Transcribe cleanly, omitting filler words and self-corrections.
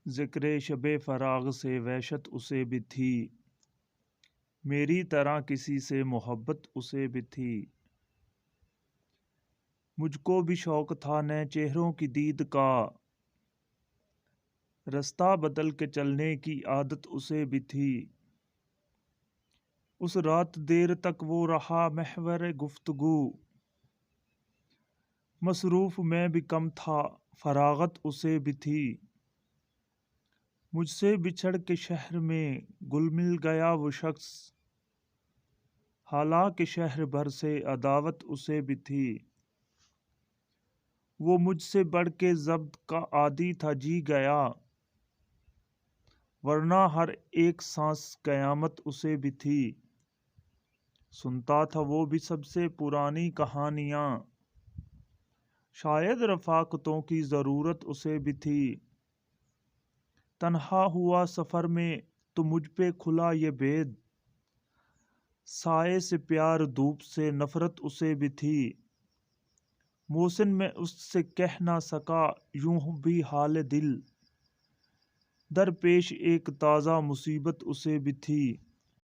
ذکر شب فراغ سے وحشت اسے بھی تھی، میری طرح کسی سے محبت اسے بھی تھی۔ مجھ کو بھی شوق تھا نئے چہروں کی دید کا، رستہ بدل کے چلنے کی عادت اسے بھی تھی۔ اس رات دیر تک وہ رہا محور گفتگو، مصروف میں بھی کم تھا فراغت اسے بھی تھی۔ مجھ سے بچھڑ کے شہر میں گل مل گیا وہ شخص، حالانکہ شہر بھر سے عداوت اسے بھی تھی۔ وہ مجھ سے بڑھ کے ضبط کا عادی تھا جی گیا، ورنہ ہر ایک سانس قیامت اسے بھی تھی۔ سنتا تھا وہ بھی سب سے پرانی کہانیاں، شاید رفاقتوں کی ضرورت اسے بھی تھی۔ تنہا ہوا سفر میں تو مجھ پہ کھلا یہ بید، سائے سے پیار دھوپ سے نفرت اسے بھی تھی۔ محسن میں اس سے کہہ نہ سکا یوں بھی حال دل، درپیش ایک تازہ مصیبت اسے بھی تھی۔